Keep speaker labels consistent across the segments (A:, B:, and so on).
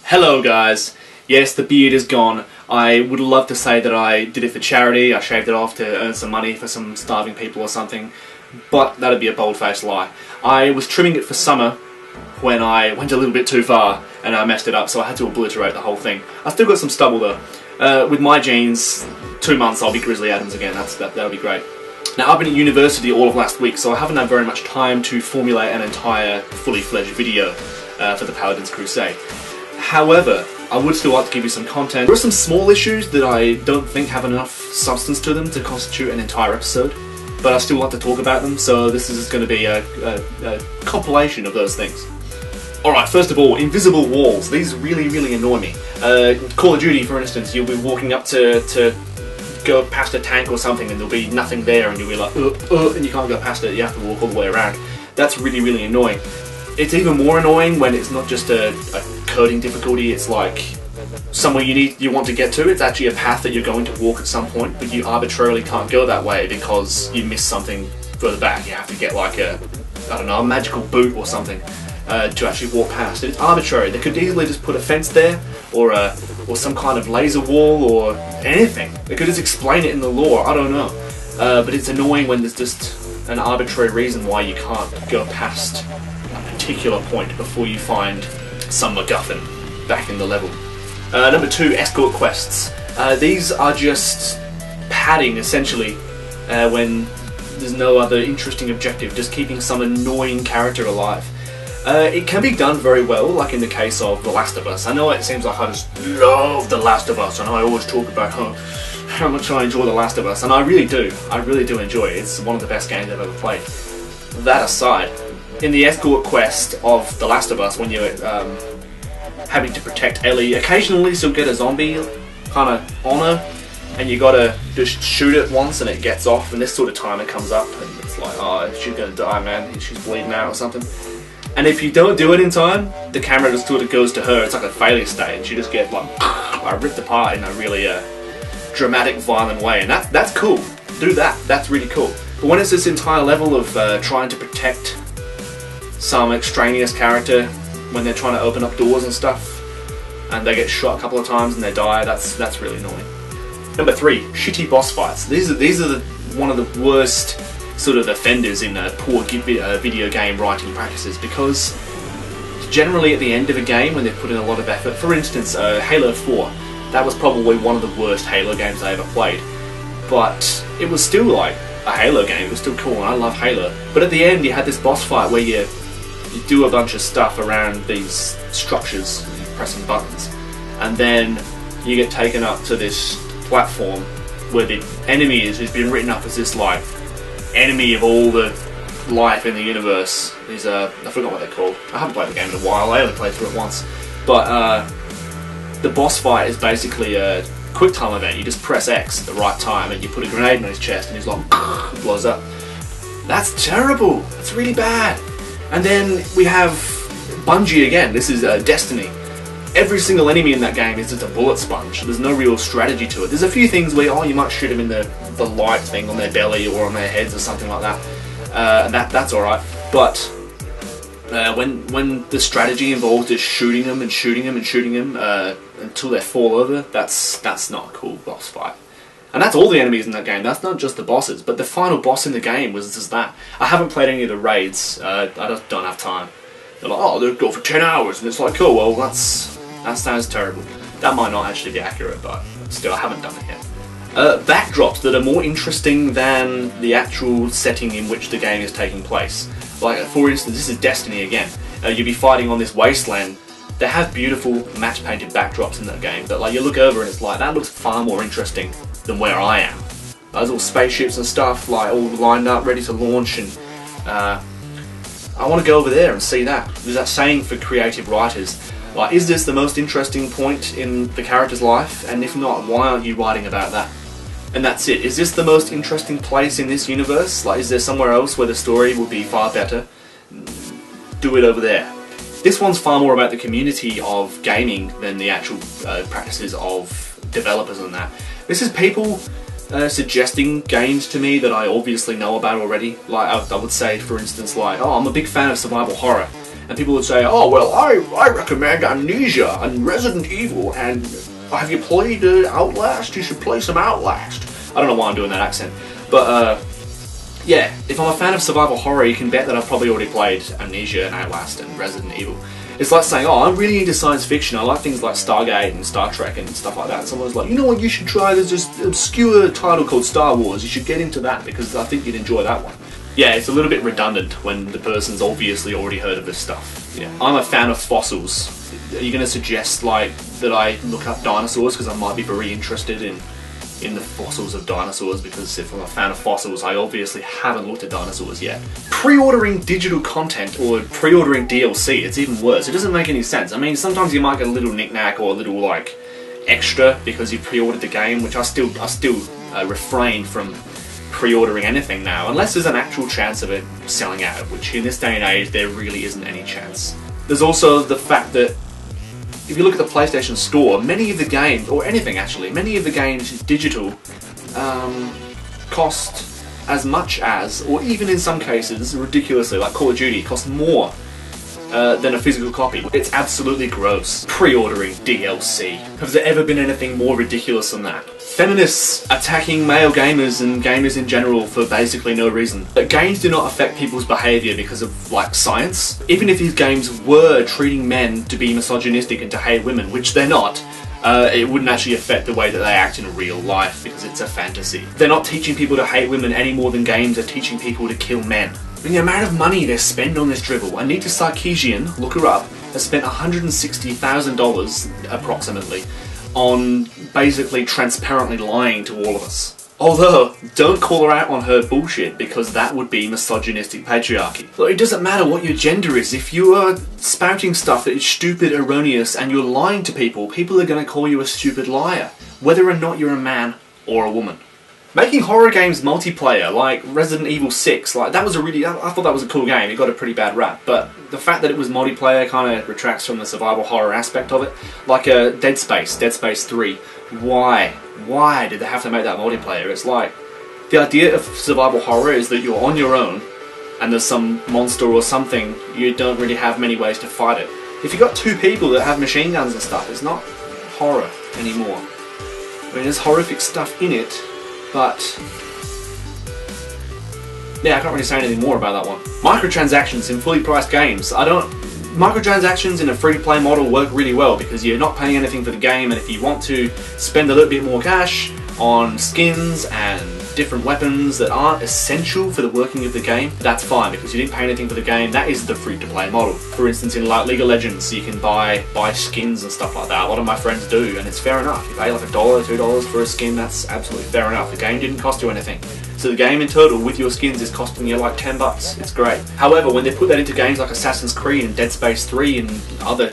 A: Hello guys. Yes, the beard is gone. I would love to say that I did it for charity, I shaved it off to earn some money for some starving people or something, but that'd be a bold-faced lie. I was trimming it for summer when I went a little bit too far and I messed it up, so I had to obliterate the whole thing. I still got some stubble though. With my genes, 2 months I'll be Grizzly Adams again. That'll be great. Now, I've been at university all of last week, so I haven't had very much time to formulate an entire fully fledged video for the Paladin's Crusade. However, I would still like to give you some content. There are some small issues that I don't think have enough substance to them to constitute an entire episode, but I still like to talk about them, so this is going to be a compilation of those things. Alright, first of all, invisible walls. These really annoy me. Call of Duty, for instance, you'll be walking up to go past a tank or something and there'll be nothing there and you'll be like, and you can't go past it, you have to walk all the way around. That's really annoying. It's even more annoying when it's not just a coding difficulty, it's like somewhere you want to get to. It's actually a path that you're going to walk at some point, but you arbitrarily can't go that way because you missed something further back. You have to get like a magical boot or something to actually walk past. It's arbitrary. They could easily just put a fence there, or some kind of laser wall, or anything. They could just explain it in the lore, I don't know. But it's annoying when there's just an arbitrary reason why you can't go past a particular point before you find some MacGuffin back in the level. Number 2, escort quests. These are just padding, essentially, when there's no other interesting objective, just keeping some annoying character alive. It can be done very well, like in the case of The Last of Us. I know it seems like I just love The Last of Us, and I always talk about how much I enjoy The Last of Us, and I really do enjoy it. It's one of the best games I've ever played. That aside, in the escort quest of The Last of Us, when you're having to protect Ellie, occasionally she'll get a zombie kind of on her, and you gotta just shoot it once and it gets off, and this sort of timer comes up, and it's like, oh, she's gonna die, man, she's bleeding out or something. And if you don't do it in time, the camera just sort of goes to her. It's like a failure state, and she just gets like ripped apart in a really dramatic, violent way, and that's cool. Do that. That's really cool. But when it's this entire level of trying to protect some extraneous character when they're trying to open up doors and stuff, and they get shot a couple of times and they die, that's really annoying. Number 3, shitty boss fights. These are one of the worst sort of offenders in poor video game writing practices, because generally at the end of a game when they've put in a lot of effort, for instance Halo 4, that was probably one of the worst Halo games I ever played, but it was still like a Halo game, it was still cool and I love Halo. But at the end you had this boss fight where you do a bunch of stuff around these structures, pressing buttons, and then you get taken up to this platform where the enemy who's been written up as this like enemy of all the life in the universe. These I forgot what they're called. I haven't played the game in a while, I only played through it once. But the boss fight is basically a quick time event. You just press X at the right time and you put a grenade in his chest and he's like blows up. That's terrible. That's really bad. And then we have Bungie again. This is Destiny. Every single enemy in that game is just a bullet sponge. There's no real strategy to it. There's a few things where you might shoot them in the light thing on their belly or on their heads or something like that, and that's alright. But when the strategy involves just shooting them until they fall over, that's not a cool boss fight. And that's all the enemies in that game. That's not just the bosses, but the final boss in the game was just that. I haven't played any of the raids. I just don't have time. They're like, oh, they'll go for 10 hours, and it's like, cool, well, that sounds terrible. That might not actually be accurate, but still, I haven't done it yet. Backdrops that are more interesting than the actual setting in which the game is taking place. Like, for instance, this is Destiny again. You'll be fighting on this wasteland. They have beautiful match-painted backdrops in that game, but like you look over and it's like, that looks far more interesting than where I am. Those all spaceships and stuff, like all lined up, ready to launch, and I want to go over there and see that. There's that saying for creative writers, like, is this the most interesting point in the character's life? And if not, why aren't you writing about that? And that's it. Is this the most interesting place in this universe? Like, is there somewhere else where the story would be far better? Do it over there. This one's far more about the community of gaming than the actual practices of developers and that. This is people suggesting games to me that I obviously know about already. Like, I would say, for instance, like, oh, I'm a big fan of survival horror. and people would say, oh, well, I recommend Amnesia and Resident Evil, and have you played Outlast? You should play some Outlast. I don't know why I'm doing that accent, but yeah, if I'm a fan of survival horror, you can bet that I've probably already played Amnesia and Outlast and Resident Evil. It's like saying, oh, I'm really into science fiction, I like things like Stargate and Star Trek and stuff like that. And someone's like, you know what, you should try this just obscure title called Star Wars, you should get into that because I think you'd enjoy that one. Yeah, it's a little bit redundant when the person's obviously already heard of this stuff. Yeah. I'm a fan of fossils. Are you going to suggest like that I look up dinosaurs because I might be very interested in the fossils of dinosaurs, because if I'm a fan of fossils, I obviously haven't looked at dinosaurs yet. Pre-ordering digital content or pre-ordering DLC, it's even worse. It doesn't make any sense. I mean, sometimes you might get a little knick-knack or a little like extra because you pre-ordered the game, which I still refrain from pre-ordering anything now, unless there's an actual chance of it selling out, which in this day and age there really isn't any chance. There's also the fact that if you look at the PlayStation Store, many of the games, or anything actually, many of the games digital cost as much as, or even in some cases ridiculously, like Call of Duty, cost more than a physical copy. It's absolutely gross. Pre-ordering DLC. Has there ever been anything more ridiculous than that? Feminists attacking male gamers and gamers in general for basically no reason. But games do not affect people's behaviour because of, like, science. Even if these games were treating men to be misogynistic and to hate women, which they're not, it wouldn't actually affect the way that they act in real life because it's a fantasy. They're not teaching people to hate women any more than games are teaching people to kill men. The amount of money they spend on this drivel, Anita Sarkeesian, look her up, has spent $160,000 approximately on basically transparently lying to all of us. Although, don't call her out on her bullshit because that would be misogynistic patriarchy. Look, it doesn't matter what your gender is. If you are spouting stuff that is stupid, erroneous, and you're lying to people, people are going to call you a stupid liar, whether or not you're a man or a woman. Making horror games multiplayer, like Resident Evil 6, like that was a really, I thought that was a cool game. It got a pretty bad rap, but the fact that it was multiplayer kind of retracts from the survival horror aspect of it. Like Dead Space 3. Why? Why did they have to make that multiplayer? It's like, the idea of survival horror is that you're on your own, and there's some monster or something, you don't really have many ways to fight it. If you've got two people that have machine guns and stuff, it's not horror anymore. I mean, there's horrific stuff in it, but yeah, I can't really say anything more about that one. Microtransactions in fully priced games. Microtransactions in a free-to-play model work really well because you're not paying anything for the game, and if you want to spend a little bit more cash on skins and different weapons that aren't essential for the working of the game, that's fine because you didn't pay anything for the game. That is the free-to-play model. For instance, in like League of Legends, you can buy skins and stuff like that. A lot of my friends do, and it's fair enough. You pay like $1, $2 for a skin, that's absolutely fair enough. The game didn't cost you anything. So the game in total with your skins is costing you like $10. It's great. However, when they put that into games like Assassin's Creed and Dead Space 3 and other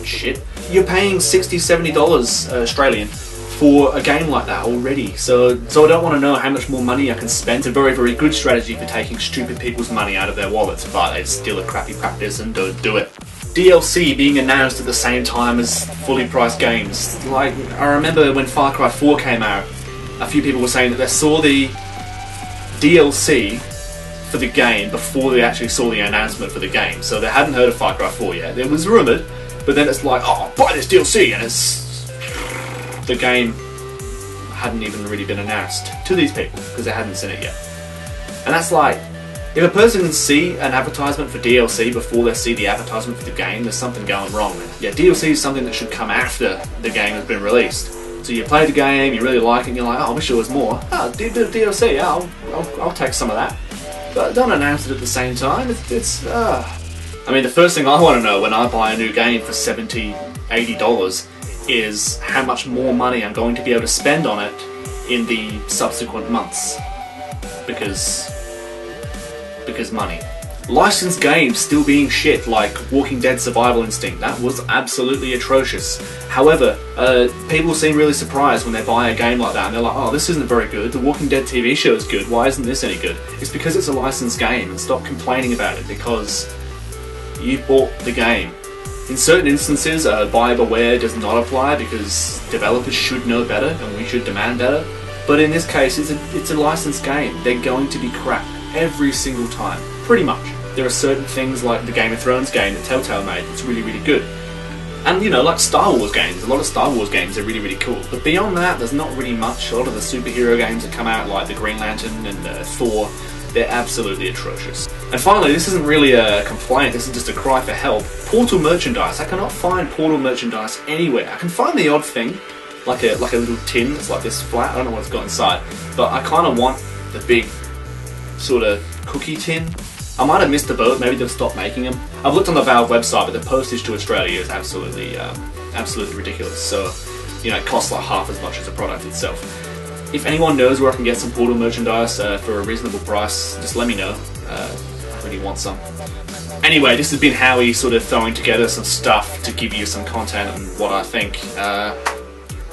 A: shit, you're paying $60, $70 Australian for a game like that already. So I don't want to know how much more money I can spend. It's a very, very good strategy for taking stupid people's money out of their wallets, but it's still a crappy practice and don't do it. DLC being announced at the same time as fully priced games. Like, I remember when Far Cry 4 came out, a few people were saying that they saw the DLC for the game before they actually saw the announcement for the game. So they hadn't heard of Far Cry 4 yet. It was rumoured, but then it's like, oh, buy this DLC, and it's... the game hadn't even really been announced to these people because they hadn't seen it yet. And that's like, if a person can see an advertisement for DLC before they see the advertisement for the game, there's something going wrong. Yeah, DLC is something that should come after the game has been released. So you play the game, you really like it, and you're like, oh, I wish there was more. Oh, do the DLC, I'll take some of that. But don't announce it at the same time. I mean, the first thing I want to know when I buy a new game for $70, $80 is how much more money I'm going to be able to spend on it in the subsequent months. Because money. Licensed games still being shit, like Walking Dead Survival Instinct. That was absolutely atrocious. However, people seem really surprised when they buy a game like that and they're like, oh, this isn't very good. The Walking Dead TV show is good. Why isn't this any good? It's because it's a licensed game, and stop complaining about it because you bought the game. In certain instances, buyer beware does not apply because developers should know better and we should demand better. But in this case, it's a licensed game. They're going to be crap every single time, pretty much. there are certain things like the Game of Thrones game that Telltale made that's really, really good. And, you know, like Star Wars games, a lot of Star Wars games are really, really cool. But beyond that, there's not really much. A lot of the superhero games that come out, like the Green Lantern and Thor, they're absolutely atrocious. And finally, this isn't really a complaint, this is just a cry for help. Portal merchandise. I cannot find Portal merchandise anywhere. I can find the odd thing, like a little tin that's like this flat, I don't know what it's got inside. But I kind of want the big sort of cookie tin. I might have missed the boat, maybe they've stopped making them. I've looked on the Valve website, but the postage to Australia is absolutely ridiculous. So, you know, it costs like half as much as the product itself. If anyone knows where I can get some Portal merchandise for a reasonable price, just let me know. I really want some. Anyway, this has been Howie sort of throwing together some stuff to give you some content on what I think.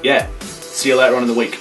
A: Yeah, see you later on in the week.